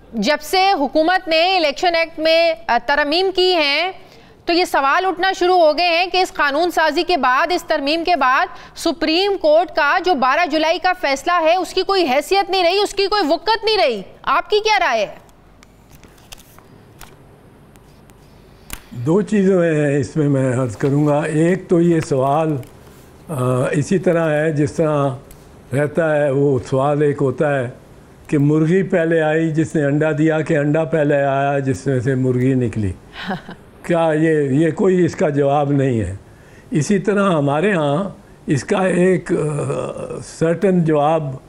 जब से हुकूमत ने इलेक्शन एक्ट में तरमीम की हैं तो ये सवाल उठना शुरू हो गए हैं कि इस कानून साजी के बाद, इस तरमीम के बाद सुप्रीम कोर्ट का जो 12 जुलाई का फैसला है उसकी कोई हैसियत नहीं रही, उसकी कोई वक़्त नहीं रही। आपकी क्या राय है? दो चीज़ें हैं इसमें मैं अर्ज़ करूँगा। एक तो ये सवाल इसी तरह है जिस तरह रहता है, वो सवाल एक होता है कि मुर्गी पहले आई जिसने अंडा दिया कि अंडा पहले आया जिसमें से मुर्गी निकली। क्या ये कोई इसका जवाब नहीं है। इसी तरह हमारे यहाँ इसका एक सर्टन जवाब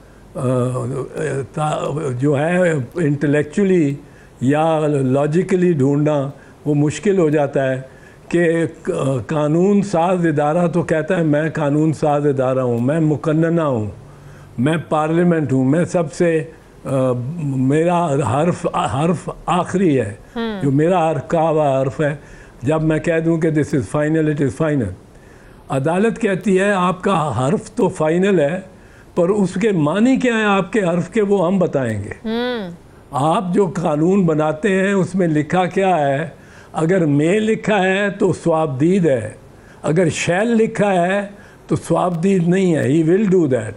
जो है इंटेलेक्चुअली या लॉजिकली ढूंढना वो मुश्किल हो जाता है कि कानून साज इदारा तो कहता है मैं कानून साज इदारा हूँ, मैं मुकन्नना हूँ, मैं पार्लियामेंट हूँ, मैं सबसे मेरा हर्फ आखिरी है, जो मेरा का हर्फ है। जब मैं कह दूं कि this is final, it is final. अदालत कहती है आपका हर्फ तो फाइनल है, पर उसके मानी क्या है आपके हर्फ के, वो हम बताएंगे। आप जो कानून बनाते हैं उसमें लिखा क्या है? अगर मे लिखा है तो स्वाबदीद है, अगर शैल लिखा है तो स्वाबदीद नहीं है। He will do that.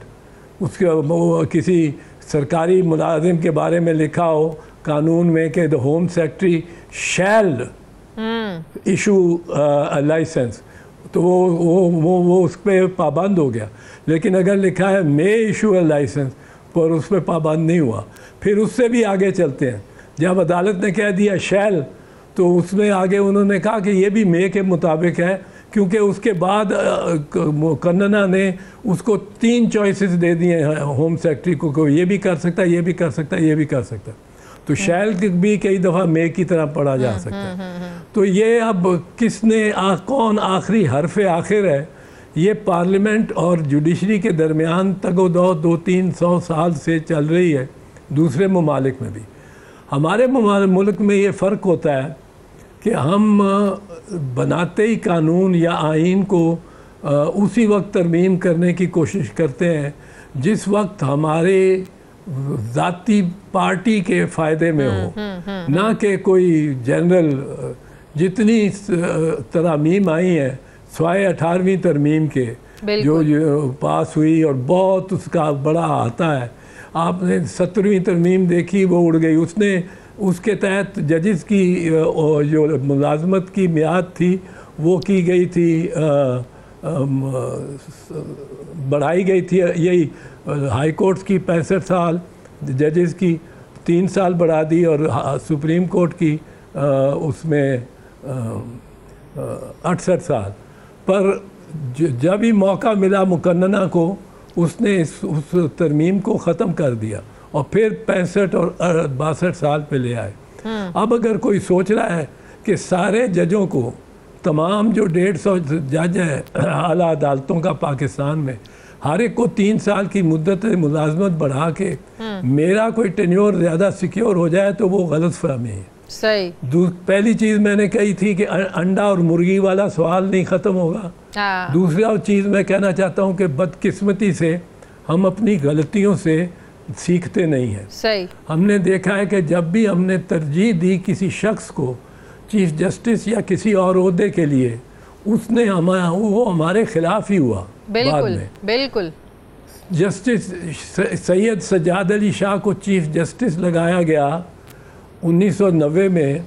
उसके वो किसी सरकारी मुलाजिम के बारे में लिखा हो कानून में कि the home secretary shall issue licence, तो वो उस पर पाबंद हो गया। लेकिन अगर लिखा है मे इशू अ लाइसेंस, पर उस पर पाबंद नहीं हुआ। फिर उससे भी आगे चलते हैं। जब अदालत ने कह दिया शैल, तो उसमें आगे उन्होंने कहा कि ये भी मे के मुताबिक है, क्योंकि उसके बाद मुकन्नना ने उसको 3 चॉइसेस दे दिए हैं होम सेक्रेटरी को, ये भी कर सकता है, ये भी कर सकता है, ये भी कर सकता है। तो शैल भी कई दफ़ा मे की तरह पढ़ा जा सकता है। तो ये अब किसने कौन आखिरी हर्फ आखिर है, ये पार्लियामेंट और जुडिशरी के दरमियान तगोदो 200-300 साल से चल रही है। दूसरे ममालिक में भी, हमारे मुल्क में ये फ़र्क होता है कि हम बनाते ही कानून या आइन को उसी वक्त तरमीम करने की कोशिश करते हैं जिस वक्त हमारे ज़ाती पार्टी के फ़ायदे में हो, ना कि कोई जनरल। जितनी तरमीम आई हैं स्वाय 18वीं तरमीम के जो पास हुई और बहुत उसका बड़ा आता है। आपने 17वीं तरमीम देखी, वो उड़ गई। उसके तहत जजेस की जो मुलाजमत की मियाद थी वो की गई थी, बढ़ाई गई थी। यही हाई कोर्ट की 65 साल, जजेस की 3 साल बढ़ा दी, और सुप्रीम कोर्ट की उसमें 68 साल। पर जब ही मौका मिला मुकन्नना को, उसने उस तरमीम को ख़त्म कर दिया और फिर 65 और 62 साल पे ले आए। अब अगर कोई सोच रहा है कि सारे जजों को, तमाम जो 150 जज हैं आला अदालतों का पाकिस्तान में, हर एक को 3 साल की मुद्दत मुलाजमत बढ़ा के मेरा कोई टेन्योर ज़्यादा सिक्योर हो जाए, तो वो गलत फहमी है। सही। पहली चीज़ मैंने कही थी कि अंडा और मुर्गी वाला सवाल नहीं ख़त्म होगा। दूसरा चीज़ मैं कहना चाहता हूँ कि बदकिस्मती से हम अपनी गलतियों से सीखते नहीं हैं। सही। हमने देखा है कि जब भी हमने तरजीह दी किसी शख्स को चीफ जस्टिस या किसी और ओहदे के लिए, उसने वो हमारे खिलाफ ही हुआ। बिल्कुल बिल्कुल। जस्टिस सैयद सज्जाद अली शाह को चीफ जस्टिस लगाया गया 1990 में,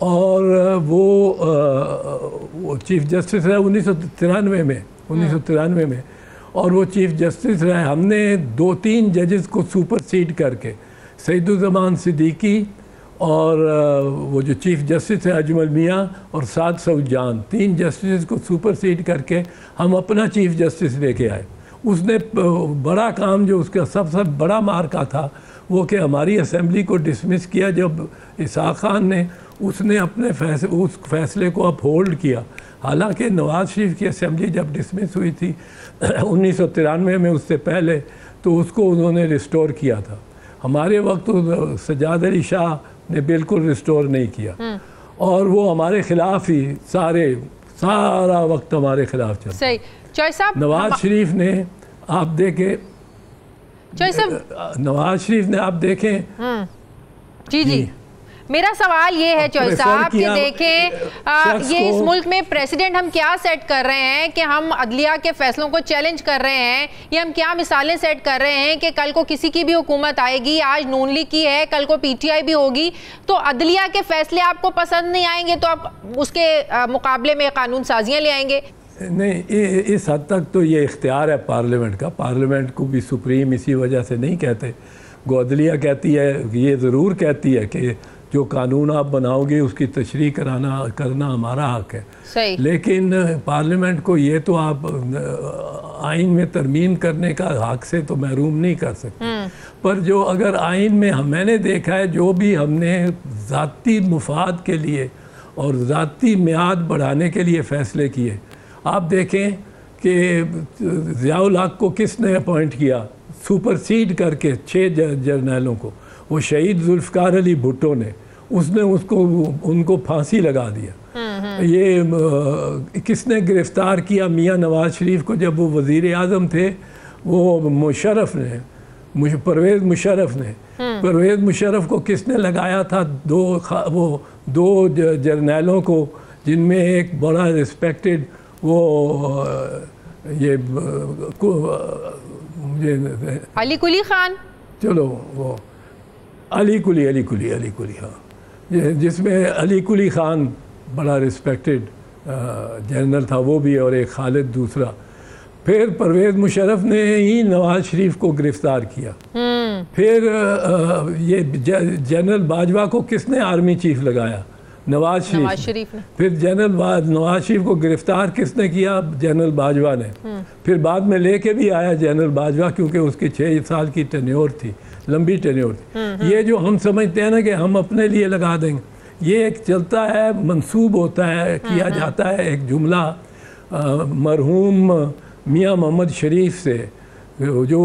और वो चीफ जस्टिस रहे 1993 में, और वो चीफ जस्टिस रहे। हमने 2-3 जजेस को सुपरसीड करके, सईदुज़्ज़मान सिद्दीकी और वो जो चीफ जस्टिस है अजमल मियाँ और साद सऊजान, 3 जस्टिस को सुपरसीड करके हम अपना चीफ जस्टिस लेके आए। उसने बड़ा काम, जो उसका सबसे बड़ा मार्का था, वो कि हमारी असेंबली को डिसमिस किया। जब इसहाक़ खान ने, उसने अपने उस फैसले को अपहोल्ड किया। हालांकि नवाज़ शरीफ की असेंबली जब डिसमिस हुई थी 1993 में, उससे पहले, तो उसको उन्होंने रिस्टोर किया था। हमारे वक्त सज्जाद अली शाह ने बिल्कुल रिस्टोर नहीं किया, और वो हमारे ख़िलाफ़ ही सारा वक्त हमारे ख़िलाफ़ चला। सही। नवाज़ शरीफ ने आप देखें, नवाज शरीफ ने आप देखें जी जी, मेरा सवाल ये है चौधरी साहब कि देखें ये इस मुल्क में प्रेसिडेंट हम क्या सेट कर रहे हैं कि हम अदलिया के फैसलों को चैलेंज कर रहे हैं, ये हम क्या मिसालें सेट कर रहे हैं कि कल को किसी की भी हुकूमत आएगी, आज नून लीग की है, कल को पीटीआई भी होगी, तो अदलिया के फैसले आपको पसंद नहीं आएंगे तो आप उसके मुकाबले में कानून साजियाँ ले आएंगे? नहीं, इस हद तक तो ये इख्तियार है पार्लियामेंट का। पार्लियामेट को भी सुप्रीम इसी वजह से नहीं कहते। अदलिया कहती है, ये ज़रूर कहती है कि जो कानून आप बनाओगे उसकी तशरीह करना हमारा हक है। सही। लेकिन पार्लियामेंट को ये तो आप आइन में तरमीम करने का हक से तो महरूम नहीं कर सकते। पर जो अगर आइन में मैंने देखा है जो भी हमने ज़ाती मुफाद के लिए और ज़ाती मियाद बढ़ाने के लिए फ़ैसले किए, आप देखें कि ज़ियाउल हक को किसने अपॉइंट किया, सुपरसीड करके 6 जर्नलों को, वो शहीद जुल्फ़िकार अली भुट्टो ने, उसने उनको फांसी लगा दिया। ये किसने गिरफ़्तार किया मियाँ नवाज़ शरीफ को जब वो वज़ीर आज़म थे, वो मुशर्रफ ने, परवेज़ मुशर्रफ ने। परवेज़ मुशर्रफ को किसने लगाया था? दो जर्नलों को, जिनमें एक बड़ा रिस्पेक्टेड वो ये अली कुली खान, चलो वो अली कुली, हाँ, जिसमें अली कुली खान बड़ा रिस्पेक्टेड जनरल था वो भी, और एक खालिद दूसरा। फिर परवेज़ मुशर्रफ ने ही नवाज़ शरीफ को गिरफ़्तार किया। फिर ये जनरल बाजवा को किसने आर्मी चीफ लगाया? नवाज़ शरीफ ने। फिर जनरल नवाज़ शरीफ को गिरफ़्तार किसने किया? जनरल बाजवा ने। फिर बाद में लेके भी आया जनरल बाजवा, क्योंकि उसकी 6 साल की टेन्योर थी, लंबी टेन्योर थी। ये जो हम समझते हैं ना कि हम अपने लिए लगा देंगे, ये एक चलता है, मंसूब होता है, किया जाता है। एक जुमला मरहूम मियाँ मोहम्मद शरीफ से, जो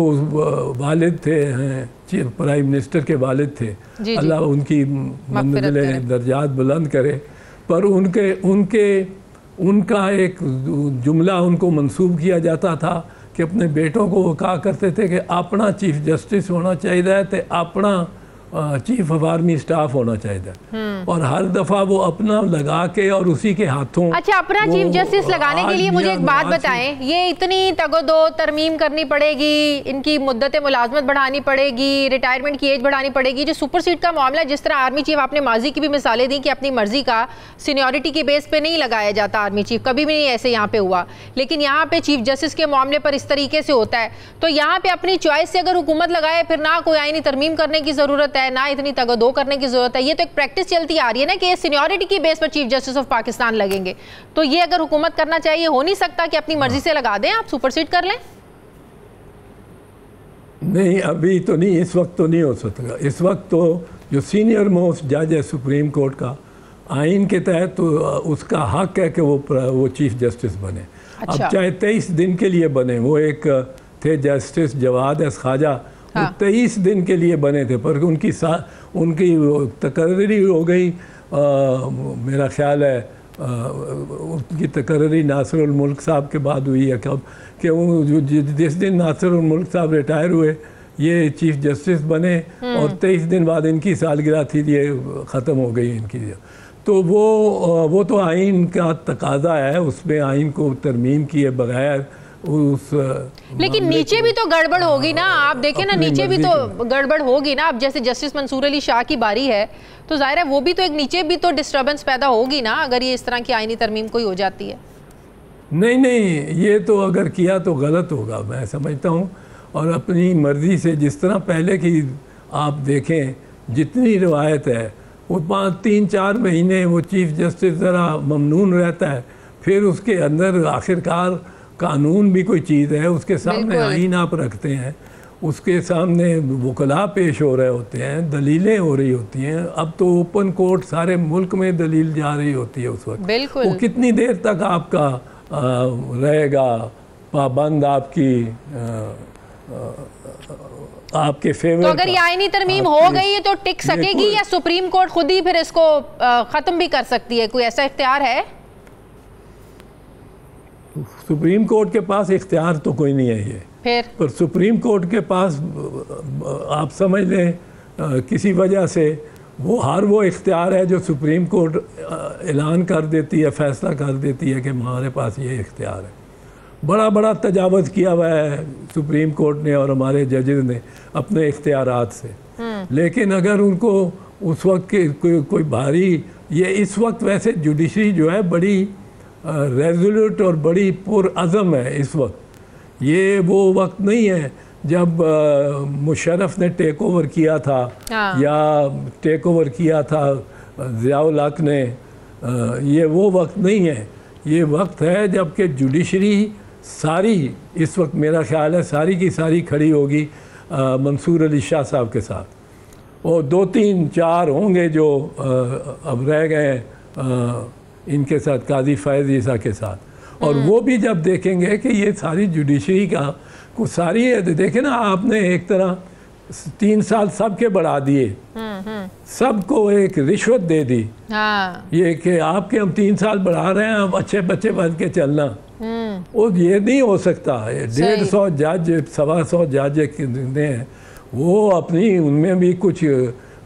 वालिद थे, प्राइम मिनिस्टर के वालिद थे, अल्लाह उनकी मंजिलें दर्जात बुलंद करे, पर उनका एक जुमला उनको मंसूब किया जाता था कि अपने बेटों को वो कहा करते थे कि अपना चीफ जस्टिस होना चाहिए, तो अपना चीफ ऑफ आर्मी स्टाफ होना चाहिए। और हर दफ़ा वो अपना लगा के और उसी के हाथों। अच्छा, अपना चीफ जस्टिस लगाने के लिए मुझे एक बात बताएं, ये इतनी तगदो तरमीम करनी पड़ेगी, इनकी मुद्दत मुलाजमत बढ़ानी पड़ेगी, रिटायरमेंट की एज बढ़ानी पड़ेगी, जो सुपरसीड का मामला, जिस तरह आर्मी चीफ, आपने माजी की भी मिसालें दी कि अपनी मर्जी का सीनियरिटी के बेस पे नहीं लगाया जाता आर्मी चीफ, कभी भी नहीं ऐसे यहाँ पे हुआ, लेकिन यहाँ पे चीफ जस्टिस के मामले पर इस तरीके से होता है। तो यहाँ पे अपनी चॉइस से अगर हुकूमत लगाए, फिर ना कोई आईनी तरमीम करने की जरूरत है, ना इतनी तगदो करने की जरूरत है। ये तो एक प्रैक्टिस चलती आ रही है ना कि सीनियरिटी की बेस पर चीफ जस्टिस ऑफ पाकिस्तान लगेंगे। तो ये अगर हुकूमत करना चाहिए, हो नहीं सकता कि अपनी मर्जी से लगा दें, आप सुपरसीड कर लें? नहीं, अभी तो नहीं, इस वक्त तो नहीं हो सकता। इस वक्त तो जो सीनियर मोस्ट जज है सुप्रीम कोर्ट का, आइन के तहत तो उसका हक है कि वो चीफ जस्टिस बने। अच्छा। अब चाहे 23 दिन के लिए बने, वो एक थे जस्टिस जवाद एस ख्वाजा, वो 23 दिन के लिए बने थे, पर उनकी तकर्री हो गई। मेरा ख्याल है उनकी तकर्री नासिरुल मुल्क साहब के बाद हुई है, कब कि वो जिस दिन नासिरुल मुल्क साहब रिटायर हुए, ये चीफ जस्टिस बने, और 23 दिन बाद इनकी सालगिरह थी, ये ख़त्म हो गई इनकी। तो वो तो आइन का तकाजा है, उसमें आइन को तरमीम किए बगैर उस, लेकिन नीचे भी तो गड़बड़ होगी ना। आप देखें ना, नीचे भी तो गड़बड़ होगी ना। अब जैसे जस्टिस मंसूर अली शाह की बारी है, तो जाहिर है वो भी तो एक नीचे भी तो डिस्टर्बेंस पैदा होगी ना, अगर ये इस तरह की आईनी तरमीम कोई हो जाती है। नहीं, ये तो अगर किया तो गलत होगा, मैं समझता हूँ। और अपनी मर्ज़ी से, जिस तरह पहले की आप देखें, जितनी रिवायत है, वो 3-4 महीने वो चीफ जस्टिस ज़रा ममनून रहता है, फिर उसके अंदर आखिरकार कानून भी कोई चीज़ है, उसके सामने आइन आप रखते हैं, उसके सामने वकला पेश हो रहे होते हैं, दलीलें हो रही होती हैं। अब तो ओपन कोर्ट सारे मुल्क में दलील जा रही होती है उस वक्त। वो कितनी देर तक आपका रहेगा पाबंद आपके फेवर? तो अगर ये आईनी तरमीम हो गई है तो टिक सकेगी, या सुप्रीम कोर्ट खुद ही फिर इसको ख़त्म भी कर सकती है? कोई ऐसा इख्तियार है? सुप्रीम कोर्ट के पास इख्तियार तो कोई नहीं है ये, पर सुप्रीम कोर्ट के पास आप समझ लें किसी वजह से वो इख्तियार है जो सुप्रीम कोर्ट ऐलान कर देती है, फैसला कर देती है कि हमारे पास ये इख्तियार है। बड़ा बड़ा तजावज़ किया हुआ है सुप्रीम कोर्ट ने और हमारे जजेस ने अपने इख्तियारात से। लेकिन अगर उनको उस वक्त के कोई भारी, ये इस वक्त वैसे जुडिशरी जो है बड़ी रेजोल्यूट और बड़ी पुरअज़म है इस वक्त। ये वो वक्त नहीं है जब मुशर्रफ ने टेक ओवर किया था या टेक ओवर किया था ज़ियाउल हक ने। ये वो वक्त नहीं है, ये वक्त है जबकि जुडिशरी सारी इस वक्त मेरा ख्याल है सारी की सारी खड़ी होगी मंसूर अली शाह साहब के साथ, और 2, 3, 4 होंगे जो अब रह गए इनके साथ, काजी फैज़ ईसा के साथ। और वो भी जब देखेंगे कि ये सारी जुडिशरी का कुछ सारी है, देखे ना आपने एक तरह 3 साल सबके बढ़ा दिए, सबको एक रिश्वत दे दी। ये कि आपके हम 3 साल बढ़ा रहे हैं, अब अच्छे बच्चे बन के चलना। वो ये नहीं हो सकता। 150 जज 125 जज कितने हैं वो अपनी, उनमें भी कुछ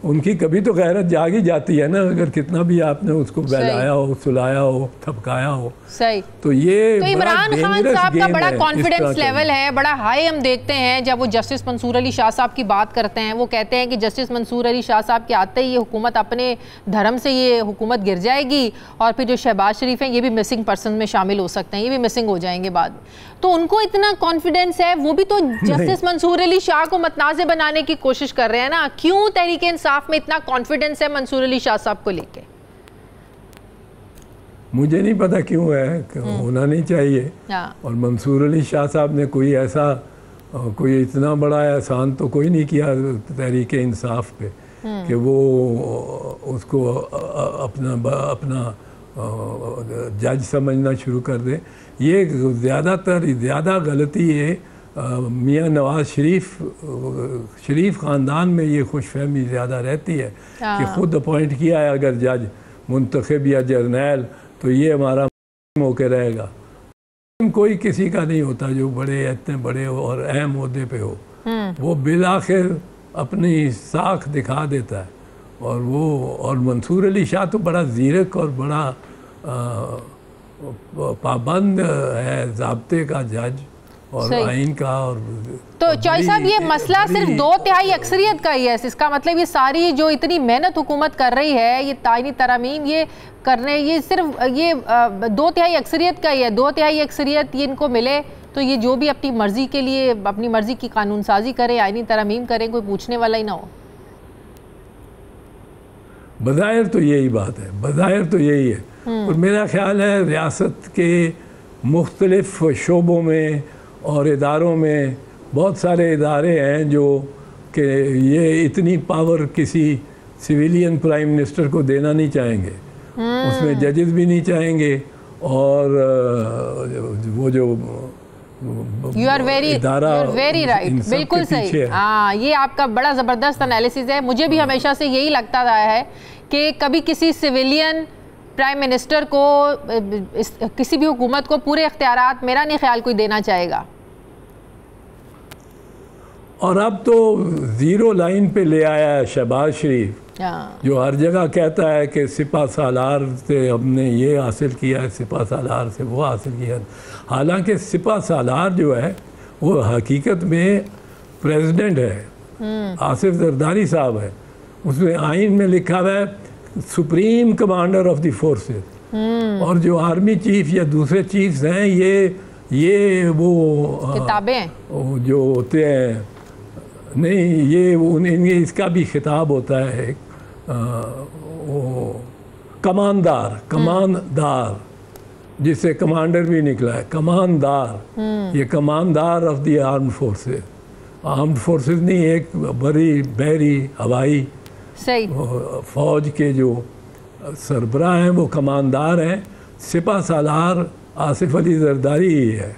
उनकी कभी तो गैरत जाग ही जाती है ना, अगर कितना भी आपने उसको बहलाया हो, सुलाया हो, थपकाया हो। सही। तो ये तो इमरान खान साहब का बड़ा कॉन्फिडेंस लेवल है, बड़ा हाई हम देखते हैं जब वो जस्टिस मंसूर अली शाह साहब की बात करते हैं। वो कहते हैं कि जस्टिस मंसूर अली शाह साहब के आते ही ये हुकूमत अपने धर्म से ये हुकूमत गिर जाएगी, और फिर जो शहबाज शरीफ हैं ये भी मिसिंग पर्सन में शामिल हो सकते हैं, ये भी मिसिंग हो जाएंगे बाद में। तो उनको इतना कॉन्फिडेंस है, वो भी तो जस्टिस मंसूर अली शाह को मतनाज़े बनाने की कोशिश कर रहे हैं ना। क्यों तहरीक इंसाफ में इतना कॉन्फिडेंस है मंसूर अली शाह साहब को लेके? मुझे नहीं पता क्यों है, होना नहीं चाहिए। और मंसूर अली शाह साहब ने कोई ऐसा कोई इतना बड़ा एहसान तो कोई नहीं किया तहरीक इंसाफ पे कि वो उसको अपना जज समझना शुरू कर दे। ये ज़्यादा गलती है मियाँ नवाज शरीफ ख़ानदान में ये खुशफहमी ज़्यादा रहती है कि ख़ुद अपॉइंट किया है अगर जज मुंतखब या जर्नैल तो ये हमारा होके रहेगा। कोई किसी का नहीं होता जो इतने बड़े हो और अहम ओहदे पे हो, वो बिलाखिर अपनी साख दिखा देता है। और मंसूर अली शाह तो बड़ा ज़ीरक और बड़ा पाबंद है ज़ाब्ते का जज और आइन का। और तो चौधरी साहब ये मसला सिर्फ 2/3 अक्सरियत का ही है, इसका मतलब ये सारी जो इतनी मेहनत हुकूमत कर रही है, ये ताइनी तरमीम ये करने, ये सिर्फ ये 2/3 अक्सरियत का ही है। 2/3 अक्सरियत ये इनको मिले तो ये जो भी अपनी मर्जी के लिए अपनी मर्जी की कानून साजी करें, आइनी तरमीम करें, कोई पूछने वाला ही ना हो। बज़ाहिर तो यही बात है, बज़ाहिर तो यही है। और मेरा ख्याल है रियासत के मुख्तलिफ शोबों में और इदारों में बहुत सारे इदारे हैं जो कि ये इतनी पावर किसी सिविलियन प्राइम मिनिस्टर को देना नहीं चाहेंगे, उसमें जजेस भी नहीं चाहेंगे। और वो जो यू आर वेरी राइट, बिल्कुल सही। हाँ, ये आपका बड़ा ज़बरदस्त एनालिसिस है। मुझे भी हमेशा से यही लगता रहा है कि कभी किसी सिविलियन प्राइम मिनिस्टर को किसी भी हुकूमत को पूरे इख्तियारात मेरा नहीं ख्याल कोई देना चाहेगा। और अब तो ज़ीरो लाइन पे ले आया है शहबाज शरीफ, जो हर जगह कहता है कि सिपा सालार से हमने ये हासिल किया है, सिपा सालार से वो हासिल किया। हालांकि सिपा सालार जो है वो हकीकत में प्रेसिडेंट है, आसिफ जरदारी साहब है। उसमें आइन में लिखा हुआ है supreme commander of the forces. और जो आर्मी चीफ या दूसरे चीफ्स हैं ये वो किताबें जो होते हैं, नहीं ये उन्हें इसका भी खिताब होता है वो कमानदार जिससे कमांडर भी निकला है, कमानदार। ये कमानदार ऑफ द आर्म्ड फोर्सेस नहीं, एक बड़ी बहरी हवाई फौज के जो सरबराह हैं वो कमानदार हैं। सिपा सालार आसिफ अली जरदारी ही है।